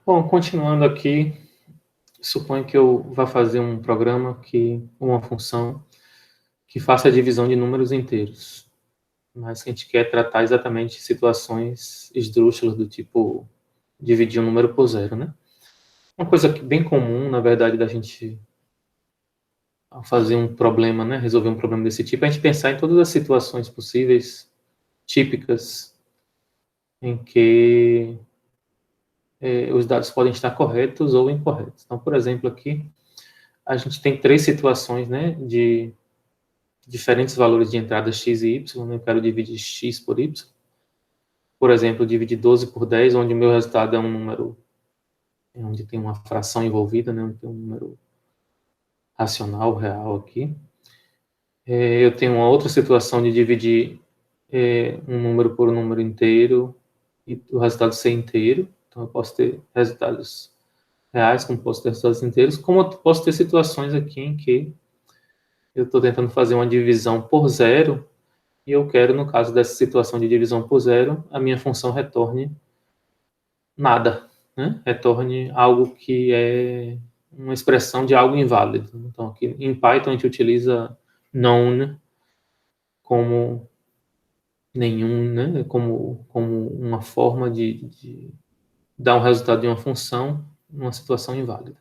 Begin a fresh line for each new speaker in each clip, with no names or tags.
Bom, continuando aqui, suponho que eu vá fazer um programa uma função que faça a divisão de números inteiros, mas que a gente quer tratar exatamente situações esdrúxulas do tipo dividir um número por zero, né? Uma coisa bem comum, na verdade, da gente ao fazer um problema, né, resolver um problema desse tipo, é a gente pensar em todas as situações possíveis, típicas, em que os dados podem estar corretos ou incorretos. Então, por exemplo, aqui a gente tem três situações, né, de diferentes valores de entrada x e y, né? Eu quero dividir x por y. Por exemplo, dividir 12 por 10, onde o meu resultado é um número, onde tem uma fração envolvida, né? Onde tem um número racional, real aqui. Eu tenho uma outra situação de dividir um número por um número inteiro e o resultado ser inteiro. Então, eu posso ter resultados reais, como posso ter resultados inteiros, como eu posso ter situações aqui em que eu estou tentando fazer uma divisão por zero e eu quero, no caso dessa situação de divisão por zero, a minha função retorne nada, né? Retorne algo que é uma expressão de algo inválido. Então, aqui em Python a gente utiliza none como nenhum, né? Como uma forma de dar um resultado de uma função numa situação inválida.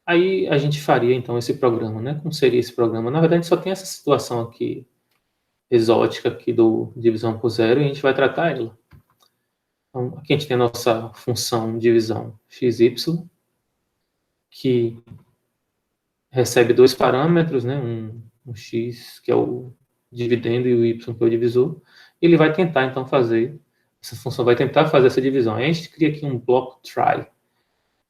Aí a gente faria, então, esse programa, né? Como seria esse programa? Na verdade, só tem essa situação aqui, exótica aqui do divisão por zero, e a gente vai tratar ela. Então, aqui a gente tem a nossa função divisão xy, que recebe dois parâmetros, né? Um x, que é o dividendo, e o y, que é o divisor. Ele vai tentar, então, essa função vai tentar fazer essa divisão. Aí a gente cria aqui um bloco try,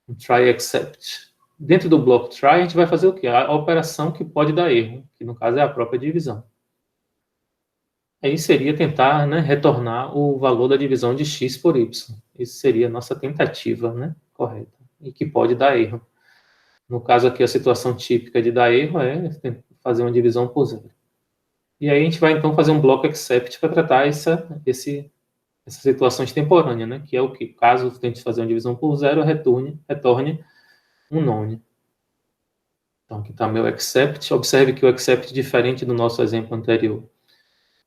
um try except. Dentro do bloco try, a gente vai fazer o quê? A operação que pode dar erro, que no caso é a própria divisão. Aí seria tentar, né, retornar o valor da divisão de x por y. Isso seria a nossa tentativa, né, correta, e que pode dar erro. No caso aqui, a situação típica de dar erro é fazer uma divisão por zero. E aí a gente vai, então, fazer um bloco except para tratar essa situação extemporânea, né, que é o que, caso tente fazer uma divisão por zero, retorne um none. Então, aqui está meu except. Observe que o except, diferente do nosso exemplo anterior,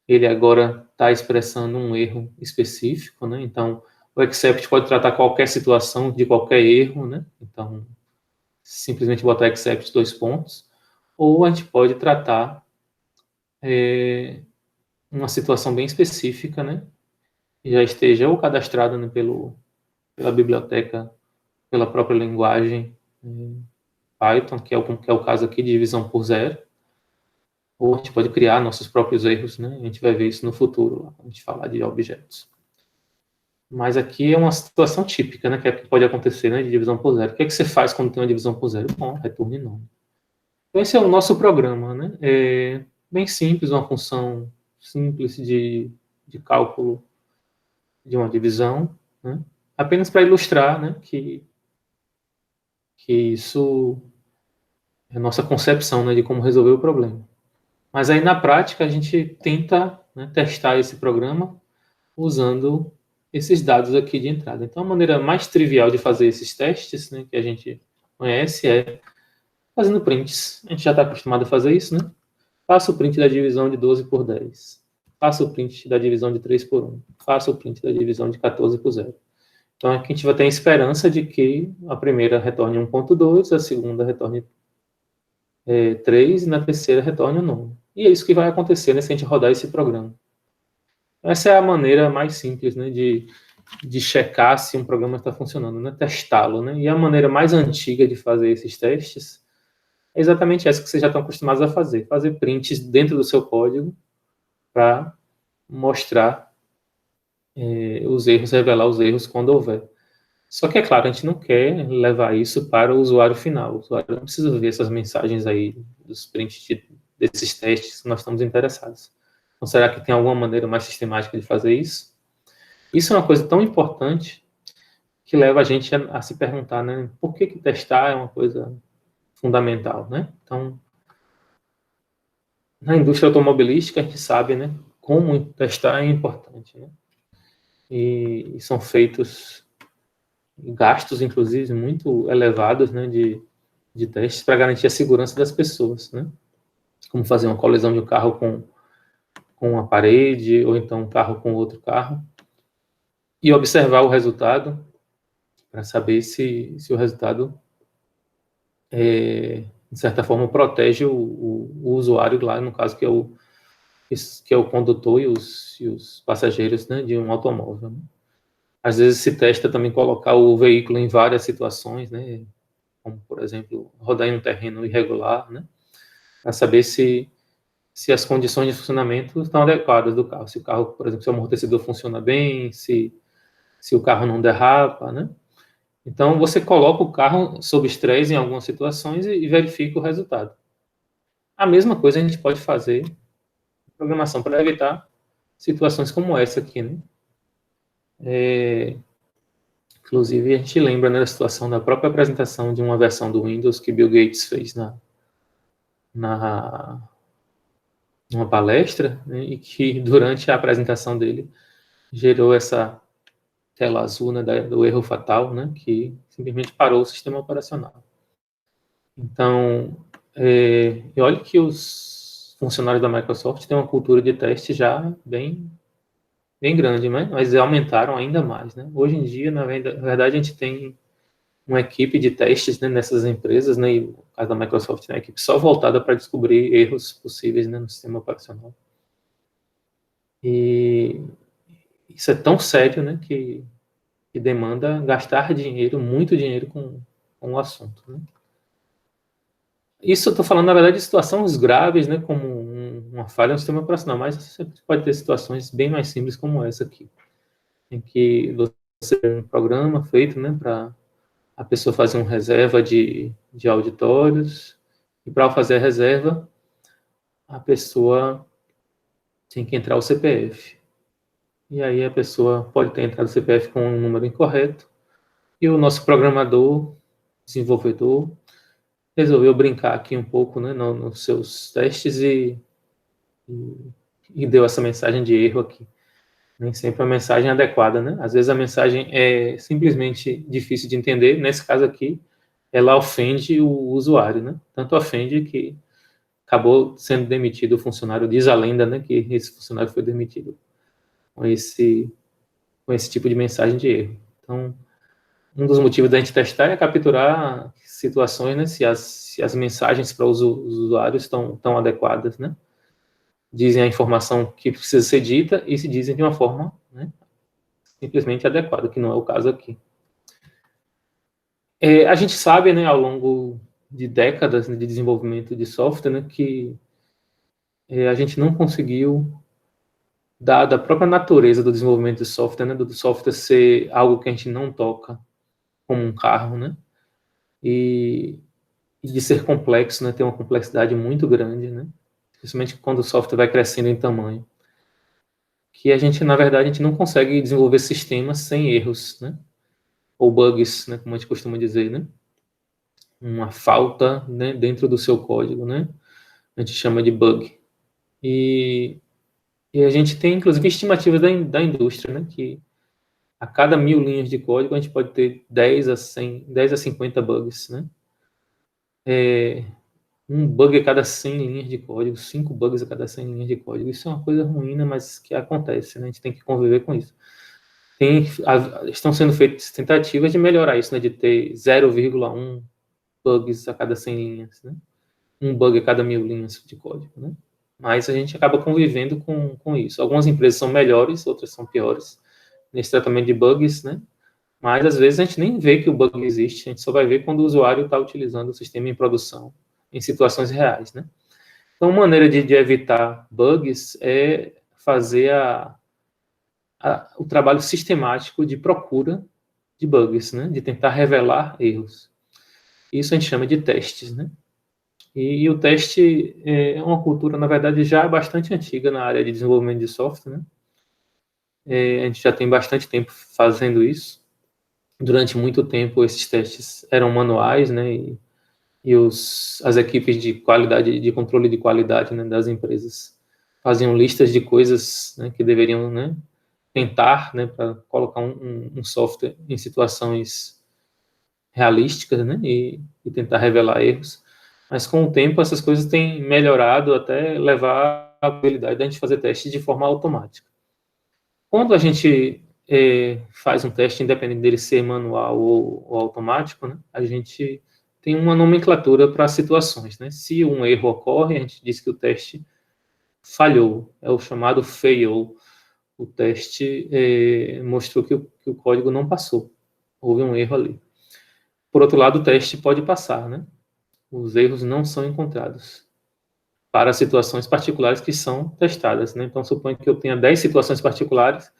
ele agora está expressando um erro específico, né? Então, o except pode tratar qualquer situação de qualquer erro, né? Então, simplesmente botar except dois pontos, ou a gente pode tratar uma situação bem específica, né? Que já esteja ou cadastrada, né, pela biblioteca, pela própria linguagem Python, que é o caso aqui de divisão por zero, ou a gente pode criar nossos próprios erros, né? A gente vai ver isso no futuro, quando a gente falar de objetos. Mas aqui é uma situação típica, né? Que pode acontecer, né? De divisão por zero. O que é que você faz quando tem uma divisão por zero? Bom, retorne nome. Então, esse é o nosso programa, né? É bem simples, uma função simples de cálculo de uma divisão, né? Apenas para ilustrar, né? Que isso é a nossa concepção, né? De como resolver o problema. Mas aí, na prática, a gente tenta, né, testar esse programa usando esses dados aqui de entrada. Então, a maneira mais trivial de fazer esses testes, né, que a gente conhece, é fazendo prints. A gente já está acostumado a fazer isso, né? Faça o print da divisão de 12 por 10. Faça o print da divisão de 3 por 1. Faça o print da divisão de 14 por 0. Então, aqui a gente vai ter a esperança de que a primeira retorne 1.2, a segunda retorne 3 e na terceira retorne o nome. E é isso que vai acontecer, né, se a gente rodar esse programa. Essa é a maneira mais simples, né, de checar se um programa está funcionando, né, testá-lo, né? E a maneira mais antiga de fazer esses testes é exatamente essa que vocês já estão acostumados a fazer prints dentro do seu código para mostrar os erros, revelar os erros quando houver. Só que, é claro, a gente não quer levar isso para o usuário final. O usuário não precisa ver essas mensagens aí dos prints desses testes que nós estamos interessados. Então, será que tem alguma maneira mais sistemática de fazer isso? Isso é uma coisa tão importante que leva a gente a se perguntar, né, por que testar é uma coisa fundamental, né? Então, na indústria automobilística, a gente sabe, né, como testar é importante, né? E são feitos gastos, inclusive, muito elevados, né, de testes para garantir a segurança das pessoas, né? Como fazer uma colisão de um carro com uma parede, ou então um carro com outro carro, e observar o resultado para saber se o resultado, de certa forma, protege o usuário lá, no caso, que é o condutor e os passageiros, né, de um automóvel, né? Às vezes se testa também colocar o veículo em várias situações, né, como, por exemplo, rodar em um terreno irregular, né, para saber se as condições de funcionamento estão adequadas do carro. Se o carro, por exemplo, se o amortecedor funciona bem, se o carro não derrapa, né? Então, você coloca o carro sob estresse em algumas situações e verifica o resultado. A mesma coisa a gente pode fazer em programação para evitar situações como essa aqui, né? Inclusive, a gente lembra, né, da situação da própria apresentação de uma versão do Windows que Bill Gates fez na numa palestra, né, e que durante a apresentação dele gerou essa tela azul, né, do erro fatal, né, que simplesmente parou o sistema operacional. Então, e olha que os funcionários da Microsoft têm uma cultura de teste já bem grande, né, mas aumentaram ainda mais, né? Hoje em dia, na verdade, a gente tem uma equipe de testes, né, nessas empresas, né, e no caso da Microsoft, né, uma equipe só voltada para descobrir erros possíveis, né, no sistema operacional. E isso é tão sério, né, que demanda gastar dinheiro, muito dinheiro com o assunto, né? Isso eu estou falando, na verdade, de situações graves, né, como uma falha no sistema operacional, mas você pode ter situações bem mais simples como essa aqui, em que você tem um programa feito, né, para a pessoa fazer uma reserva de auditórios, e para fazer a reserva, a pessoa tem que entrar o CPF. E aí a pessoa pode ter entrado o CPF com um número incorreto, e o nosso programador, desenvolvedor, resolveu brincar aqui um pouco, né, nos seus testes e deu essa mensagem de erro aqui. Nem sempre a mensagem é adequada, né? Às vezes a mensagem é simplesmente difícil de entender. Nesse caso aqui, ela ofende o usuário, né? Tanto ofende que acabou sendo demitido o funcionário. Diz a lenda, né, que esse funcionário foi demitido com esse tipo de mensagem de erro. Então, um dos motivos da gente testar é capturar situações, né, se as mensagens para os usuários estão adequadas, né? Dizem a informação que precisa ser dita e se dizem de uma forma, né, simplesmente adequada, que não é o caso aqui. A gente sabe, né, ao longo de décadas, né, de desenvolvimento de software, né, que a gente não conseguiu, da própria natureza do desenvolvimento de software, né, do software ser algo que a gente não toca, como um carro, né, e de ser complexo, né, ter uma complexidade muito grande, né, principalmente quando o software vai crescendo em tamanho, que a gente, na verdade, a gente não consegue desenvolver sistemas sem erros, né, ou bugs, né, como a gente costuma dizer, né, uma falta, né, dentro do seu código, né, a gente chama de bug. E a gente tem, inclusive, estimativas da indústria, né, que a cada 1.000 linhas de código a gente pode ter 10 a 100, 10 a 50 bugs, né, um bug a cada 100 linhas de código, 5 bugs a cada 100 linhas de código. Isso é uma coisa ruim, né, mas que acontece, né, a gente tem que conviver com isso. Estão sendo feitas tentativas de melhorar isso, né, de ter 0,1 bugs a cada 100 linhas, né, um bug a cada 1.000 linhas de código, né, mas a gente acaba convivendo com isso. Algumas empresas são melhores, outras são piores nesse tratamento de bugs, né, mas às vezes a gente nem vê que o bug existe, a gente só vai ver quando o usuário está utilizando o sistema em produção, em situações reais, né. Então, uma maneira de evitar bugs é fazer o trabalho sistemático de procura de bugs, né, de tentar revelar erros. Isso a gente chama de testes, né. E o teste é uma cultura, na verdade, já bastante antiga na área de desenvolvimento de software, né. A gente já tem bastante tempo fazendo isso. Durante muito tempo, esses testes eram manuais, né, e as equipes de qualidade, de controle de qualidade, né, das empresas faziam listas de coisas, né, que deveriam, né, tentar, né, para colocar um software em situações realísticas, né, e tentar revelar erros. Mas com o tempo essas coisas têm melhorado até levar a habilidade da gente fazer testes de forma automática. Quando a gente faz um teste, independente dele ser manual ou automático, né, a gente tem uma nomenclatura para situações, né? Se um erro ocorre, a gente diz que o teste falhou, é o chamado fail. O teste mostrou que o código não passou, houve um erro ali. Por outro lado, o teste pode passar, né? Os erros não são encontrados para situações particulares que são testadas, né? Então, suponho que eu tenha 10 situações particulares.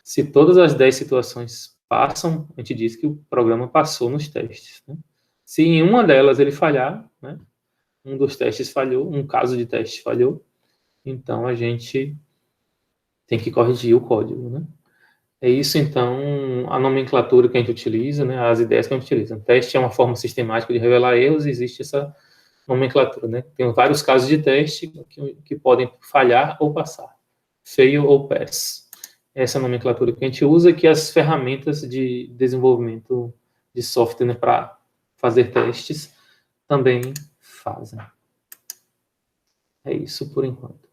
Se todas as 10 situações passam, a gente diz que o programa passou nos testes, né? Se em uma delas ele falhar, né, um dos testes falhou, um caso de teste falhou, então a gente tem que corrigir o código, né? É isso, então, a nomenclatura que a gente utiliza, né, as ideias que a gente utiliza. O teste é uma forma sistemática de revelar erros, e existe essa nomenclatura, né? Tem vários casos de teste que podem falhar ou passar, fail ou pass. Essa nomenclatura que a gente usa, que as ferramentas de desenvolvimento de software, né, para fazer testes também fazem. É isso por enquanto.